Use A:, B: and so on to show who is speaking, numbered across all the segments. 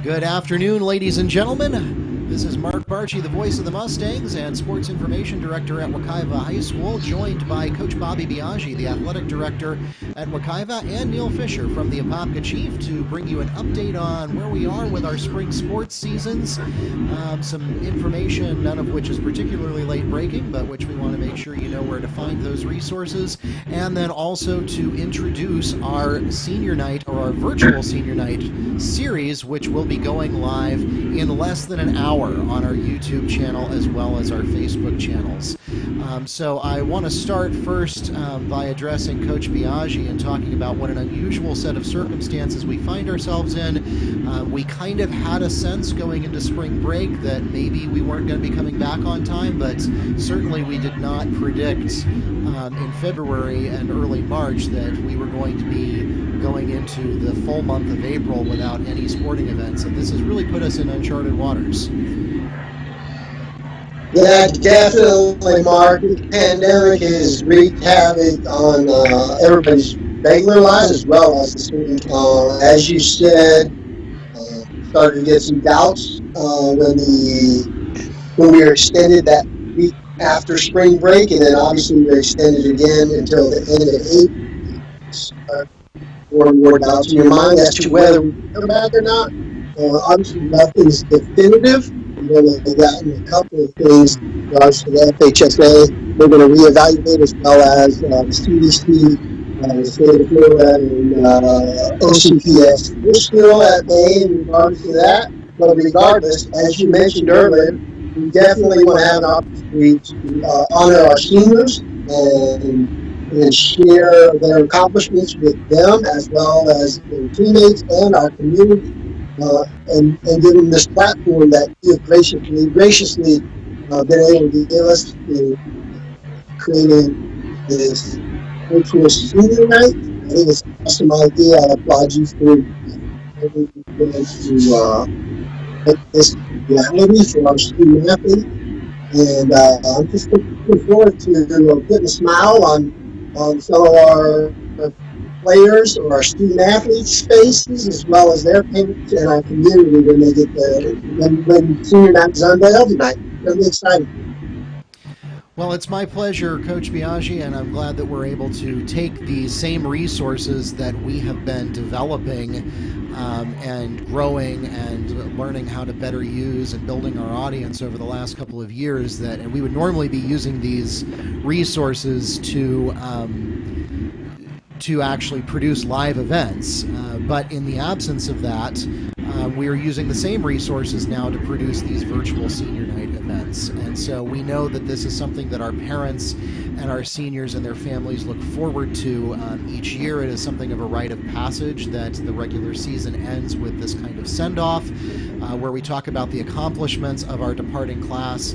A: Good afternoon, ladies and gentlemen. This is Mark Bartschi, the voice of the Mustangs and sports information director at Wekiva High School, joined by Coach Bobby Biaggi, the athletic director at Wekiva, and Neal Fisher from the Apopka Chief to bring you an update on where we are with our spring sports seasons. Some information, none of which is particularly late breaking, but which we want to make sure you know where to find those resources. And then also to introduce our senior night, or our virtual senior night series, which will be going live in less than an hour on our YouTube channel as well as our Facebook channels. So I want to start first by addressing Coach Biaggi and talking about what an unusual set of circumstances we find ourselves in. We kind of had a sense going into spring break that maybe we weren't going to be coming back on time, but certainly we did not predict in February and early March that we were going to be going into the full month of April without any sporting events, and this has really put us in uncharted waters.
B: Yeah, definitely, Mark. The pandemic has wreaked havoc on everybody's regular lives as well as the student. As you said, started to get some doubts when we were extended that week after spring break, and then obviously we were extended again until the end of April. More and more doubts in your mind as to whether we come back or not. Obviously, nothing's definitive. We've only gotten a couple of things in regards to the FHSA. We're going to reevaluate as well as the CDC, the state of Florida, and OCPS. We're still at bay in regards to that. But regardless, as you mentioned earlier, we definitely want to have an opportunity to honor our seniors and share their accomplishments with them as well as their teammates and our community, and give them this platform that you have graciously been able to give us in creating this virtual senior night. I think it's an awesome idea. I applaud you for to make this reality for our student athletes. And I'm just looking forward to putting a smile on some of our players or our student athletes' faces, as well as their parents and our community when they get when senior night is unveiled tonight. It's going to be exciting.
A: Well, it's my pleasure, Coach Biaggi, and I'm glad that we're able to take these same resources that we have been developing and growing and learning how to better use and building our audience over the last couple of years, and we would normally be using these resources to actually produce live events, but in the absence of that, we are using the same resources now to produce these virtual senior night events. And so we know that this is something that our parents and our seniors and their families look forward to each year. It is something of a rite of passage that the regular season ends with this kind of send-off, where we talk about the accomplishments of our departing class,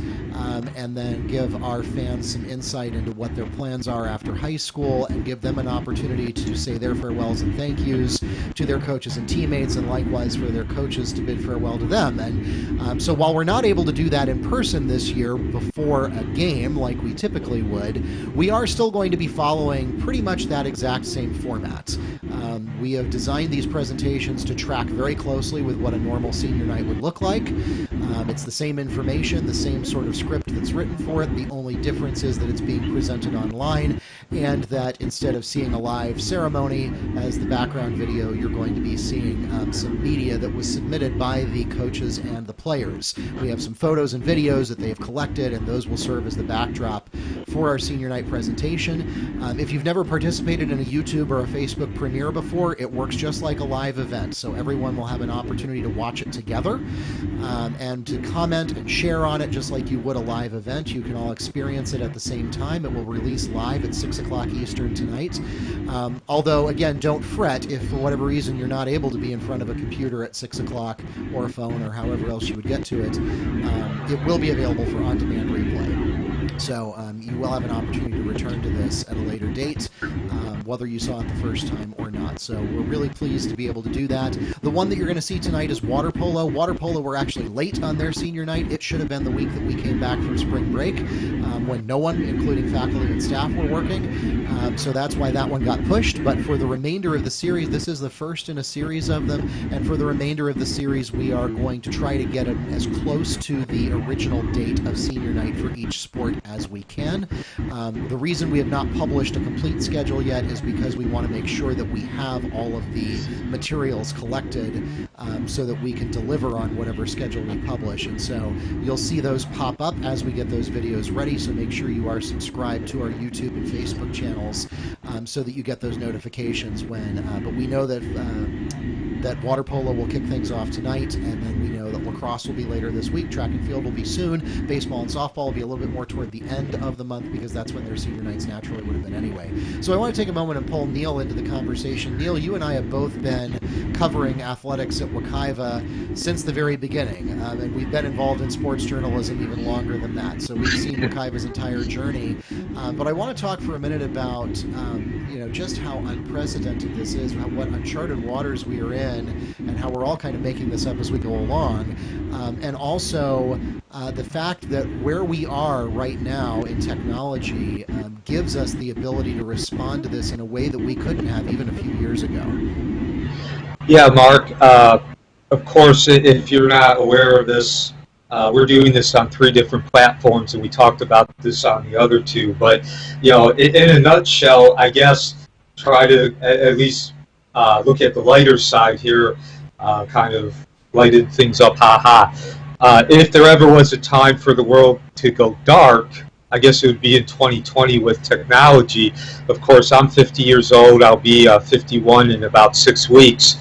A: and then give our fans some insight into what their plans are after high school, and give them an opportunity to say their farewells and thank yous to their coaches and teammates, and likewise for their coaches to bid farewell to them. And so while we're not able to do that in person this year before a game like we typically would, we are still going to be following pretty much that exact same format. We have designed these presentations to track very closely with what a normal senior night would look like. It's the same information, the same sort of script that's written for it. The only difference is that it's being presented online, and that instead of seeing a live ceremony as the background video, you're going to be seeing some media that was submitted by the coaches and the players. We have some photos and videos that they have collected, and those will serve as the backdrop for our senior night presentation. If you've never participated in a YouTube or a Facebook premiere before, it works just like a live event, so everyone will have an opportunity to watch it together and to comment and share on it just like you would a live event. You can all experience it at the same time. It will release live at 6 o'clock Eastern tonight. Although, again, don't fret if for whatever reason you're not able to be in front of a computer at 6 o'clock or a phone or however else you would get to it. It will be available for on-demand replay. So you will have an opportunity to return to this at a later date, whether you saw it the first time or not. So we're really pleased to be able to do that. The one that you're going to see tonight is water polo. Water polo were actually late on their senior night. It should have been the week that we came back from spring break, when no one, including faculty and staff, were working. So that's why that one got pushed. But for the remainder of the series, this is the first in a series of them. And for the remainder of the series, we are going to try to get it as close to the original date of senior night for each sport as we can. The reason we have not published a complete schedule yet is because we want to make sure that we have all of the materials collected, so that we can deliver on whatever schedule we publish. And so you'll see those pop up as we get those videos ready, so make sure you are subscribed to our YouTube and Facebook channels, so that you get those notifications when, but we know that that water polo will kick things off tonight, and then we know that lacrosse will be later this week, track and field will be soon, baseball and softball will be a little bit more toward the end of the month, because that's when their senior nights naturally would have been anyway. So I want to take a moment and pull Neal into the conversation. Neal, you and I have both been covering athletics at Wekiva since the very beginning, and we've been involved in sports journalism even longer than that, so we've seen Wekiva's entire journey. But I want to talk for a minute about just how unprecedented this is, what uncharted waters we are in, and how we're all kind of making this up as we go along, and also the fact that where we are right now in technology gives us the ability to respond to this in a way that we couldn't have even a few years ago.
C: Yeah, Mark. Of course, if you're not aware of this, we're doing this on 3 different platforms, and we talked about this on the other 2. But in a nutshell, I guess try to at least look at the lighter side here, kind of lighted things up, if there ever was a time for the world to go dark, I guess it would be in 2020 with technology. Of course, I'm 50 years old. I'll be 51 in about 6 weeks,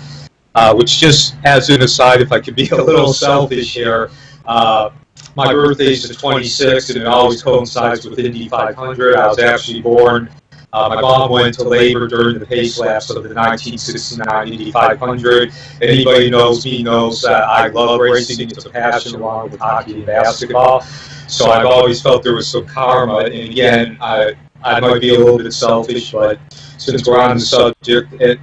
C: which, just as an aside, if I could be a little selfish here, my birthday's the 26th, and it always coincides with Indy 500. I was actually born. My mom went to labor during the pace laps of the 1969 Indy 500. Anybody who knows me knows that I love racing. It's a passion along with hockey and basketball. So I've always felt there was some karma. And again, I might be a little bit selfish, but since we're on the subject,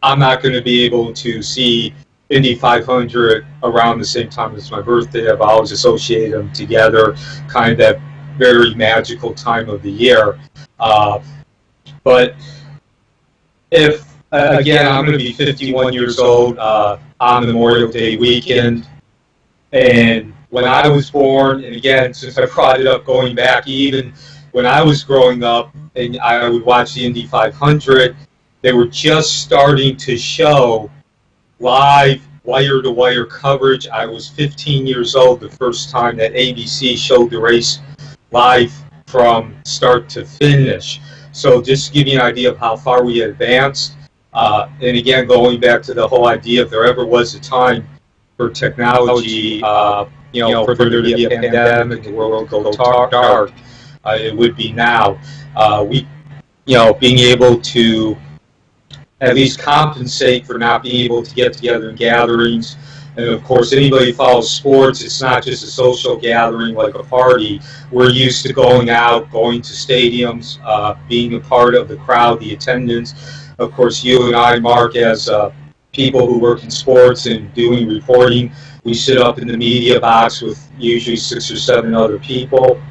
C: I'm not going to be able to see Indy 500 around the same time as my birthday. I've always associated them together, kind of that very magical time of the year. But if, again, I'm going to be 51 years old on Memorial Day weekend, and when I was born, and again, since I brought it up going back, even when I was growing up and I would watch the Indy 500, they were just starting to show live wire-to-wire coverage. I was 15 years old the first time that ABC showed the race live from start to finish. So just to give you an idea of how far we advanced, and again, going back to the whole idea, if there ever was a time for technology, for there to be a pandemic and the world go dark, it would be now. Being able to at least compensate for not being able to get together in gatherings. And of course, anybody who follows sports, it's not just a social gathering like a party. We're used to going out, going to stadiums, being a part of the crowd, the attendance. Of course, you and I, Mark, as people who work in sports and doing reporting, we sit up in the media box with usually 6 or 7 other people.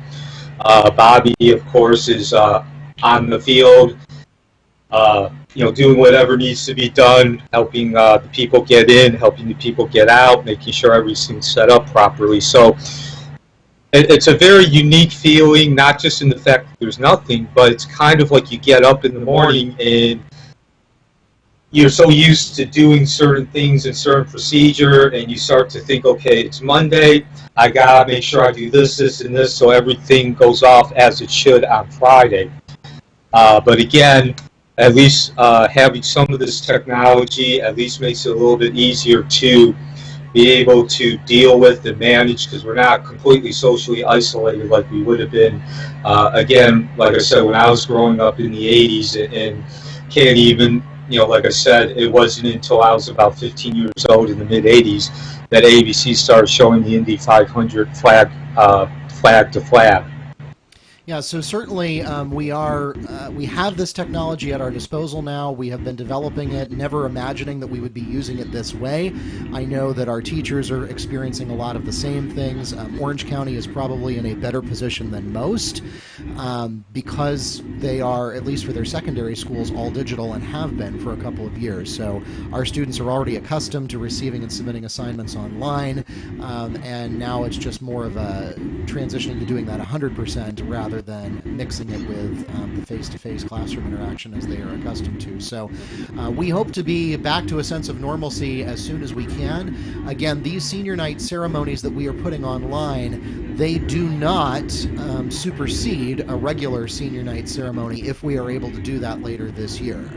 C: Bobby, of course, is on the field, doing whatever needs to be done, helping the people get in, helping the people get out, making sure everything's set up properly. So it's a very unique feeling, not just in the fact that there's nothing, but it's kind of like you get up in the morning and you're so used to doing certain things and certain procedure, and you start to think, okay, it's Monday, I gotta make sure I do this, this, and this, so everything goes off as it should on Friday. But again, at least having some of this technology at least makes it a little bit easier to be able to deal with and manage, because we're not completely socially isolated like we would have been. Again, like I said, when I was growing up in the 80s, and can't even, like I said, it wasn't until I was about 15 years old in the mid-80s that ABC started showing the Indy 500 flag to flag.
A: Yeah, so certainly we have this technology at our disposal now. We have been developing it, never imagining that we would be using it this way. I know that our teachers are experiencing a lot of the same things. Orange County is probably in a better position than most because they are, at least for their secondary schools, all digital and have been for a couple of years. So our students are already accustomed to receiving and submitting assignments online, and now it's just more of a transitioning to doing that 100% rather than mixing it with the face-to-face classroom interaction as they are accustomed to. So we hope to be back to a sense of normalcy as soon as we can. Again, these senior night ceremonies that we are putting online, they do not supersede a regular senior night ceremony if we are able to do that later this year.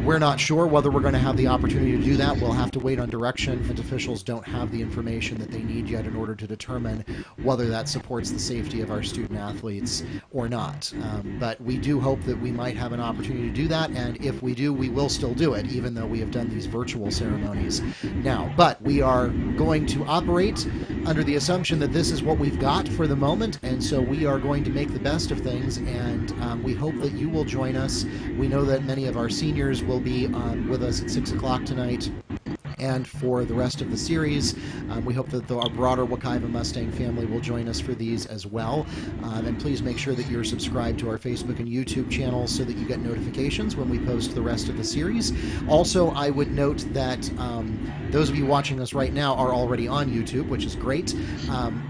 A: We're not sure whether we're going to have the opportunity to do that. We'll have to wait on direction. Officials don't have the information that they need yet in order to determine whether that supports the safety of our student athletes or not. But we do hope that we might have an opportunity to do that, and if we do, we will still do it, even though we have done these virtual ceremonies now. But we are going to operate under the assumption that this is what we've got for the moment, and so we are going to make the best of things, and we hope that you will join us. We know that many of our seniors will be with us at 6 o'clock tonight and for the rest of the series. We hope that our broader Wekiva Mustang family will join us for these as well. And please make sure that you're subscribed to our Facebook and YouTube channels so that you get notifications when we post the rest of the series. Also, I would note that those of you watching us right now are already on YouTube, which is great.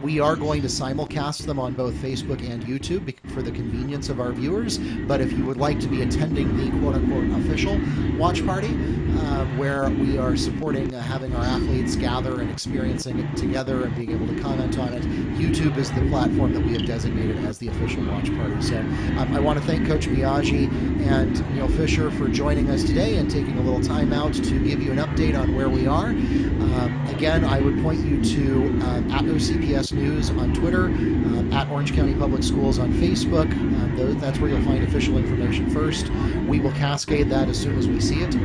A: We are going to simulcast them on both Facebook and YouTube for the convenience of our viewers. But if you would like to be attending the quote-unquote official watch party, where we are supporting having our athletes gather and experiencing it together and being able to comment on it, YouTube is the platform that we have designated as the official watch party. So I want to thank Coach Biaggi and Neal Fisher for joining us today and taking a little time out to give you an update on where we are. Again, I would point you to at OCPS News on Twitter, at Orange County Public Schools on Facebook. That's where you'll find official information first. We will cascade that as soon as we see it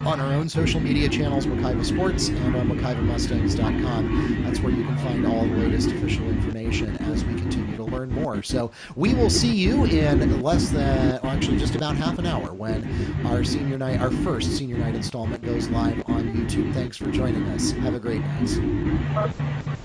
A: on our own social media channels, Wekiva Sports, and on WekivaMustangs.com. That's where you can find all the latest official information as we continue to learn more. So we will see you in less than, actually just about half an hour, when our senior night, our first senior night installment goes live on YouTube. Thanks for joining us. Have a great night.